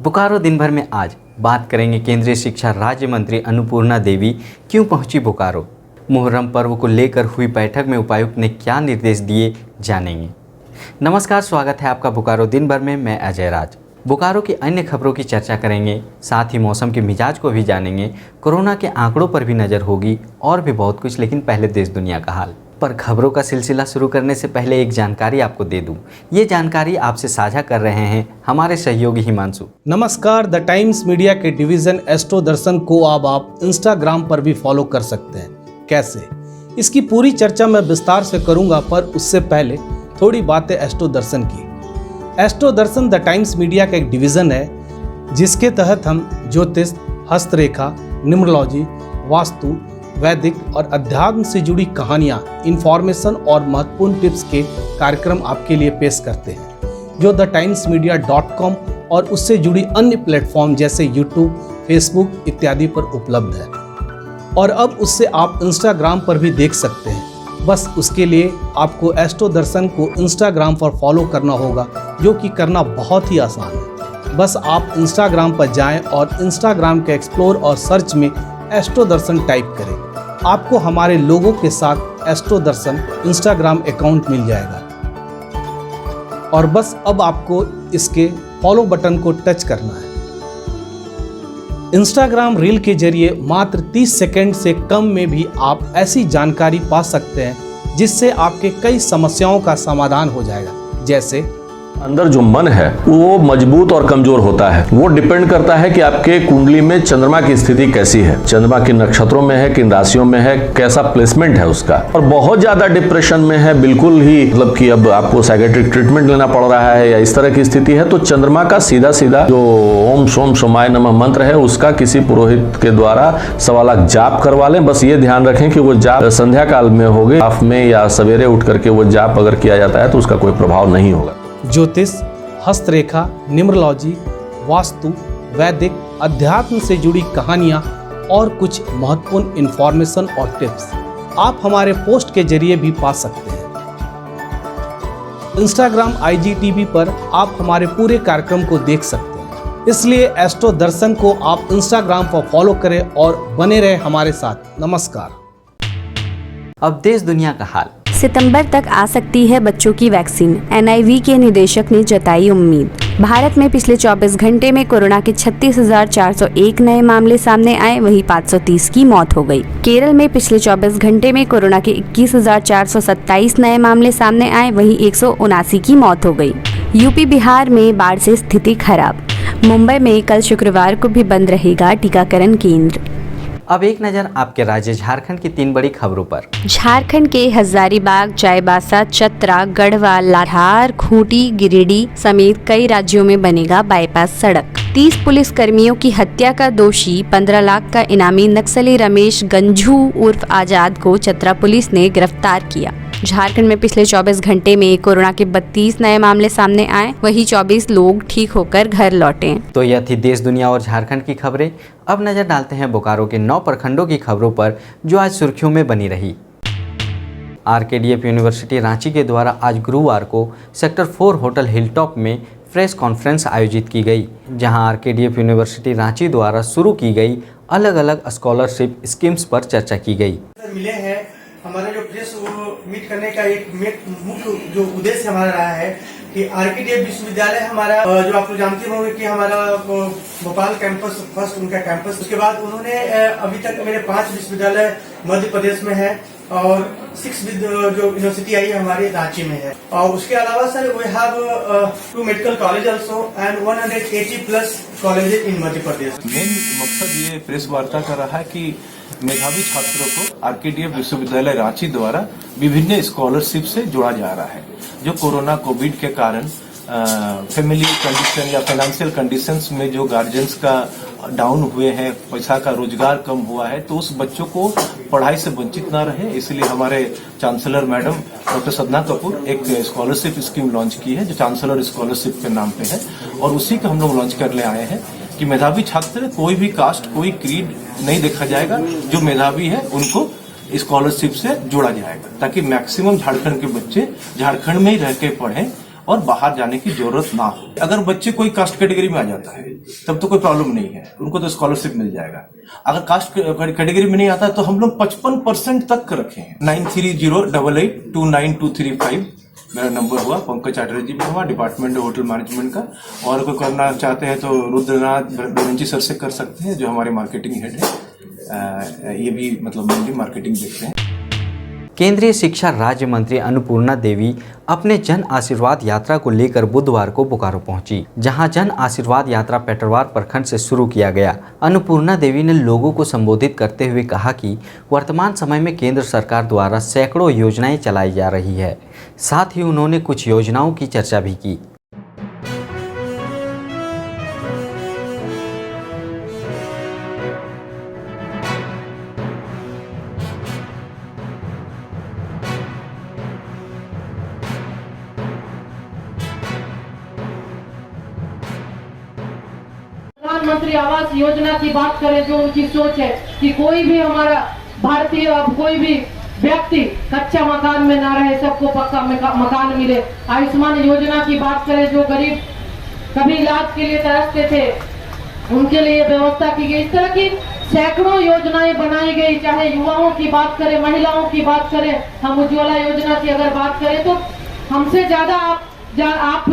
बोकारो दिन भर में आज बात करेंगे केंद्रीय शिक्षा राज्य मंत्री अन्नपूर्णा देवी क्यों पहुंची बोकारो। मुहर्रम पर्व को लेकर हुई बैठक में उपायुक्त ने क्या निर्देश दिए, जानेंगे। नमस्कार, स्वागत है आपका बोकारो दिन भर में। मैं अजय राज। बोकारो की अन्य खबरों की चर्चा करेंगे, साथ ही मौसम के मिजाज को भी जानेंगे। कोरोना के आंकड़ों पर भी नज़र होगी और भी बहुत कुछ, लेकिन पहले देश दुनिया का हाल। पर खबरों का सिलसिला शुरू करने से पहले एक जानकारी आपको दे दूं। ये जानकारी आपसे साझा कर रहे हैं हमारे सहयोगी हिमांशु। नमस्कार, द टाइम्स मीडिया के डिवीज़न एस्ट्रो दर्शन को अब आप इंस्टाग्राम पर भी फॉलो कर सकते हैं। कैसे, इसकी पूरी चर्चा मैं विस्तार से करूंगा, पर उससे पहले थोड़ी बातें एस्ट्रो दर्शन की। Astro Darshan the times media का एक डिवीज़न है जिसके तहत हम ज्योतिष, हस्तरेखा, न्यूमरोलॉजी, वास्तु, वैदिक और अध्यात्म से जुड़ी कहानियाँ, इन्फॉर्मेशन और महत्वपूर्ण टिप्स के कार्यक्रम आपके लिए पेश करते हैं, जो thetimesmedia.com और उससे जुड़ी अन्य प्लेटफॉर्म जैसे यूट्यूब, फेसबुक इत्यादि पर उपलब्ध है। और अब उससे आप इंस्टाग्राम पर भी देख सकते हैं। बस उसके लिए आपको एस्ट्रो दर्शन को इंस्टाग्राम पर फॉलो करना होगा, जो कि करना बहुत ही आसान है। बस आप इंस्टाग्राम पर जाएं और इंस्टाग्राम के एक्सप्लोर और सर्च में एस्ट्रो दर्शन टाइप करें। आपको हमारे लोगों के साथ एस्ट्रो दर्शन इंस्टाग्राम अकाउंट मिल जाएगा और बस अब आपको इसके फॉलो बटन को टच करना है। इंस्टाग्राम रील के जरिए मात्र 30 सेकंड से कम में भी आप ऐसी जानकारी पा सकते हैं जिससे आपके कई समस्याओं का समाधान हो जाएगा। जैसे अंदर जो मन है वो मजबूत और कमजोर होता है। वो डिपेंड करता है कि आपके कुंडली में चंद्रमा की स्थिति कैसी है, चंद्रमा किन नक्षत्रों में है, किन राशियों में है, कैसा प्लेसमेंट है उसका। और बहुत ज्यादा डिप्रेशन में है, बिल्कुल ही मतलब कि अब आपको साइकेट्रिक ट्रीटमेंट लेना पड़ रहा है या इस तरह की स्थिति है, तो चंद्रमा का सीधा सीधा जो ओम सोम सोमाय नमः मंत्र है उसका किसी पुरोहित के द्वारा 1.25 लाख जाप करवा लें। बस ये ध्यान रखें कि वो जाप संध्या काल में होगे, हाफ में या सवेरे उठ करके वो जाप अगर किया जाता है तो उसका कोई प्रभाव नहीं होगा। ज्योतिष, हस्तरेखा, न्यूमरोलॉजी, वास्तु, वैदिक, अध्यात्म से जुड़ी कहानियाँ और कुछ महत्वपूर्ण इन्फॉर्मेशन और टिप्स आप हमारे पोस्ट के जरिए भी पा सकते हैं। इंस्टाग्राम IGTV पर आप हमारे पूरे कार्यक्रम को देख सकते हैं। इसलिए एस्ट्रो दर्शन को आप इंस्टाग्राम पर फॉलो करें और बने रहे हमारे साथ। नमस्कार। अब देश दुनिया का हाल। सितंबर तक आ सकती है बच्चों की वैक्सीन, NIV के निदेशक ने जताई उम्मीद। भारत में पिछले 24 घंटे में कोरोना के 36,401 नए मामले सामने आए, वहीं 530 की मौत हो गई। केरल में पिछले 24 घंटे में कोरोना के 21,427 नए मामले सामने आए, वहीं 179 की मौत हो गई। यूपी बिहार में बाढ़ से स्थिति खराब। मुंबई में कल शुक्रवार को भी बंद रहेगा टीकाकरण केंद्र। अब एक नज़र आपके राज्य झारखंड की 3 बड़ी खबरों पर। झारखंड के हजारीबाग, चाईबासा, चतरा, गढ़वा, लाहार, खूंटी, गिरिडीह समेत कई राज्यों में बनेगा बाईपास सड़क। 30 पुलिस कर्मियों की हत्या का दोषी 15 लाख का इनामी नक्सली रमेश गंझू उर्फ आजाद को चतरा पुलिस ने गिरफ्तार किया। झारखंड में पिछले 24 घंटे में कोरोना के 32 नए मामले सामने आए, वहीं 24 लोग ठीक होकर घर लौटे। तो यह थी देश दुनिया और झारखंड की खबरें। अब नजर डालते हैं बोकारो के 9 प्रखंडों की खबरों पर, जो आज सुर्खियों में बनी रही। RKDF यूनिवर्सिटी रांची के द्वारा आज गुरुवार को सेक्टर 4 होटल हिलटॉप में प्रेस कॉन्फ्रेंस आयोजित की गई, जहां RKDF यूनिवर्सिटी रांची द्वारा शुरू की गई अलग अलग स्कॉलरशिप स्कीम्स पर चर्चा की गई। मिले हैं हमारा जो प्रेस मीट करने का एक मुख्य जो उद्देश्य हमारा रहा है कि RKDF विश्वविद्यालय हमारा जो आप लोग जानते होंगे कि हमारा भोपाल कैंपस फर्स्ट उनका कैंपस, उसके बाद उन्होंने अभी तक मेरे 5 विश्वविद्यालय मध्य प्रदेश में है और 6 जो यूनिवर्सिटी आई है हमारे रांची में है। और उसके अलावा sir we have 2 medical college also and 180+ colleges in Madhya Pradesh. Main मकसद ये प्रेस वार्ता का रहा कि मेधावी छात्रों को RKDF विश्वविद्यालय रांची द्वारा विभिन्न स्कॉलरशिप से जोड़ा जा रहा है, जो कोरोना कोविड के कारण फैमिली कंडीशन या फाइनेंशियल कंडीशंस में जो गार्जियंस का डाउन हुए हैं, पैसा का रोजगार कम हुआ है, तो उस बच्चों को पढ़ाई से वंचित ना रहे, इसलिए हमारे चांसलर मैडम डॉक्टर सदना कपूर एक स्कॉलरशिप स्कीम लॉन्च की है, जो चांसलर स्कॉलरशिप के नाम पे है, और उसी को हम लोग लॉन्च करने आए हैं कि मेधावी छात्र कोई भी कास्ट, कोई क्रीड नहीं देखा जाएगा, जो मेधावी है उनको स्कॉलरशिप से जोड़ा जाएगा, ताकि मैक्सिमम झारखंड के बच्चे झारखंड में ही रह के पढ़ें और बाहर जाने की जरूरत ना हो। अगर बच्चे कोई कास्ट कैटेगरी में आ जाता है तब तो कोई प्रॉब्लम नहीं है, उनको तो स्कॉलरशिप मिल जाएगा। अगर कास्ट कैटेगरी में नहीं आता तो हम लोग 55% तक रखे हैं। 9308829235 मेरा नंबर हुआ, पंकज चैटर्जी में हुआ, डिपार्टमेंट होटल मैनेजमेंट का। और कोई करना चाहते हैं तो रुद्रनाथ बेरंजी सर से कर सकते हैं, जो हमारे मार्केटिंग हेड है। ये भी मतलब मेनली मार्केटिंग देखते हैं। केंद्रीय शिक्षा राज्य मंत्री अन्नपूर्णा देवी अपने जन आशीर्वाद यात्रा को लेकर बुधवार को बोकारो पहुंची, जहां जन आशीर्वाद यात्रा पेटरवार प्रखंड से शुरू किया गया। अन्नपूर्णा देवी ने लोगों को संबोधित करते हुए कहा कि वर्तमान समय में केंद्र सरकार द्वारा सैकड़ों योजनाएं चलाई जा रही है। साथ ही उन्होंने कुछ योजनाओं की चर्चा भी की। प्रधानमंत्री आवास योजना की बात करें, जो उनकी सोच है कि कोई भी हमारा भारतीय, अब कोई भी व्यक्ति कच्चा मकान में ना रहे, सबको पक्का मकान मिले। आयुष्मान योजना की बात करें, जो गरीब कभी इलाज के लिए तरसते थे उनके लिए व्यवस्था की गई। इस तरह की सैकड़ों योजनाएं बनाई गई। चाहे युवाओं की बात करें, महिलाओं की बात करें, हम उज्ज्वला योजना की अगर बात करें तो हमसे ज्यादा आप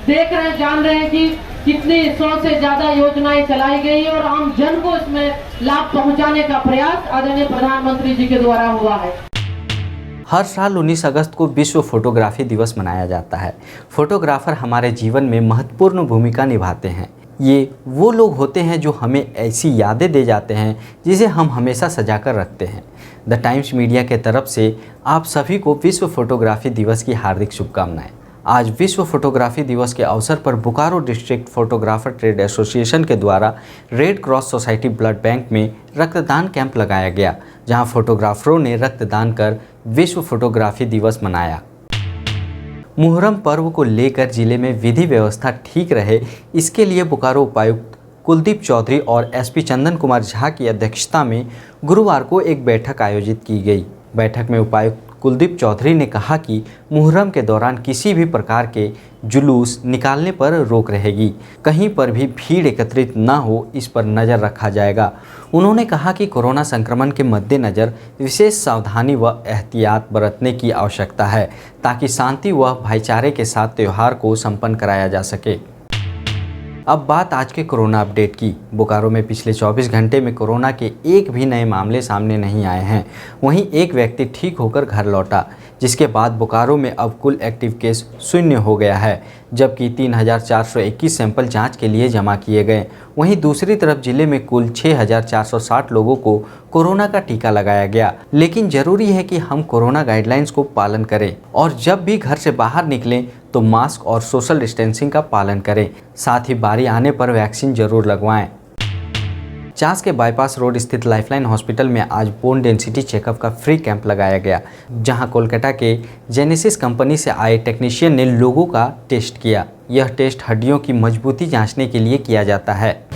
देख रहे हैं, जान रहे हैं कि कितनी 100 से ज्यादा योजनाएं चलाई गई और आम जन को इसमें लाभ पहुंचाने का प्रयास आदरणीय प्रधानमंत्री जी के द्वारा हुआ है। हर साल 19 अगस्त को विश्व फोटोग्राफी दिवस मनाया जाता है। फोटोग्राफर हमारे जीवन में महत्वपूर्ण भूमिका निभाते हैं। ये वो लोग होते हैं जो हमें ऐसी यादें दे जाते हैं जिसे हम हमेशा सजाकर रखते हैं। द टाइम्स मीडिया के तरफ से आप सभी को विश्व फोटोग्राफी दिवस की हार्दिक शुभकामनाएं। आज विश्व फोटोग्राफी दिवस के अवसर पर Bokaro district photographer trade association के द्वारा red cross society blood bank में रक्तदान कैंप लगाया गया, जहां फोटोग्राफरों ने रक्तदान कर विश्व फोटोग्राफी दिवस मनाया। मुहर्रम पर्व को लेकर जिले में विधि व्यवस्था ठीक रहे, इसके लिए बोकारो उपायुक्त कुलदीप चौधरी और एसपी चंदन कुमार झा की अध्यक्षता में गुरुवार को एक बैठक आयोजित की गई। बैठक में उपायुक्त कुलदीप चौधरी ने कहा कि मुहर्रम के दौरान किसी भी प्रकार के जुलूस निकालने पर रोक रहेगी। कहीं पर भी भीड़ एकत्रित न हो, इस पर नज़र रखा जाएगा। उन्होंने कहा कि कोरोना संक्रमण के मद्देनज़र विशेष सावधानी व एहतियात बरतने की आवश्यकता है, ताकि शांति व भाईचारे के साथ त्यौहार को संपन्न कराया जा सके। अब बात आज के कोरोना अपडेट की। बोकारो में पिछले 24 घंटे में कोरोना के एक भी नए मामले सामने नहीं आए हैं। वहीं एक व्यक्ति ठीक होकर घर लौटा, जिसके बाद बोकारो में अब कुल एक्टिव केस 0 हो गया है, जबकि 3421 सैंपल जांच के लिए जमा किए गए। वहीं दूसरी तरफ जिले में कुल 6460 लोगों को कोरोना का टीका लगाया गया। लेकिन जरूरी है कि हम कोरोना गाइडलाइंस को पालन करें और जब भी घर से बाहर निकलें तो मास्क और सोशल डिस्टेंसिंग का पालन करें। साथ ही बारी आने पर वैक्सीन जरूर लगवाएं। चास के बाईपास रोड स्थित लाइफलाइन हॉस्पिटल में आज बोन डेंसिटी चेकअप का फ्री कैंप लगाया गया, जहां कोलकाता के जेनेसिस कंपनी से आए टेक्नीशियन ने लोगों का टेस्ट किया। यह टेस्ट हड्डियों की मजबूती जांचने के लिए किया जाता है।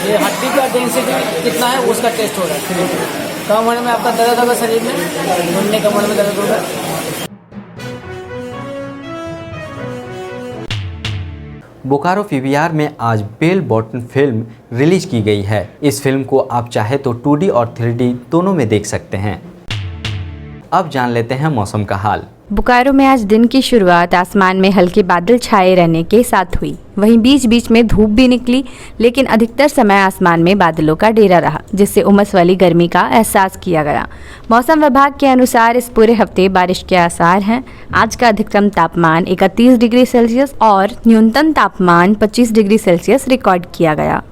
ये हड्डी का डेंसिटी कितना है उसका टेस्ट हो रहा है। कम होने में आपका दर्द होगा शरीर में, घुटने कम होने में दर्द होगा। बोकारो पीवीआर में आज बेल बॉटम फिल्म रिलीज की गई है। इस फिल्म को आप चाहे तो 2D और 3D दोनों में देख सकते हैं। अब जान लेते हैं मौसम का हाल। बोकारो में आज दिन की शुरुआत आसमान में हल्के बादल छाए रहने के साथ हुई। वहीं बीच बीच में धूप भी निकली, लेकिन अधिकतर समय आसमान में बादलों का डेरा रहा, जिससे उमस वाली गर्मी का एहसास किया गया। मौसम विभाग के अनुसार इस पूरे हफ्ते बारिश के आसार हैं। आज का अधिकतम तापमान 31 डिग्री सेल्सियस और न्यूनतम तापमान 25 डिग्री सेल्सियस रिकॉर्ड किया गया।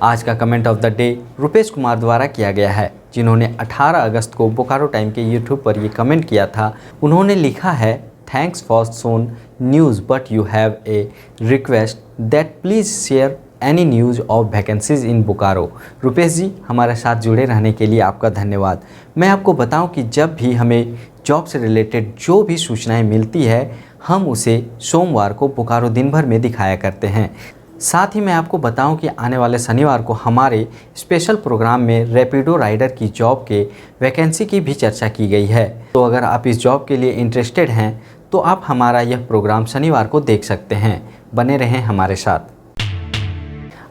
आज का comment of the day Rupesh Kumar द्वारा किया गया है, जिन्होंने 18 अगस्त को बोकारो टाइम के यूट्यूब पर ये कमेंट किया था। उन्होंने लिखा है, thanks for some news but you have a request that please share any news of vacancies in Bokaro. Rupesh ji, हमारे साथ जुड़े रहने के लिए आपका धन्यवाद। मैं आपको बताऊं कि जब भी हमें जॉब से रिलेटेड जो भी सूचनाएं मिलती है, हम उसे सोमवार को बोकारो दिन भर में दिखाया करते हैं। साथ ही मैं आपको बताऊं कि आने वाले शनिवार को हमारे स्पेशल प्रोग्राम में रैपिडो राइडर की जॉब के वैकेंसी की भी चर्चा की गई है। तो अगर आप इस जॉब के लिए इंटरेस्टेड हैं तो आप हमारा यह प्रोग्राम शनिवार को देख सकते हैं। बने रहें हमारे साथ।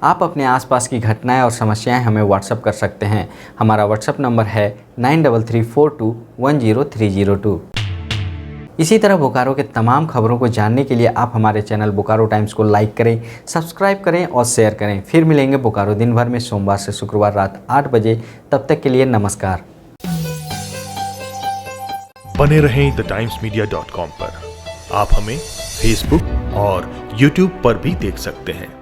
आप अपने आसपास की घटनाएं और समस्याएं हमें व्हाट्सएप कर सकते हैं। हमारा व्हाट्सएप नंबर है 9334210302। इसी तरह बोकारो के तमाम खबरों को जानने के लिए आप हमारे चैनल बोकारो टाइम्स को लाइक करें, सब्सक्राइब करें और शेयर करें। फिर मिलेंगे बोकारो दिन भर में सोमवार से शुक्रवार रात 8 बजे। तब तक के लिए नमस्कार। बने रहें TheTimesMedia.com पर। आप हमें फेसबुक और यूट्यूब पर भी देख सकते हैं।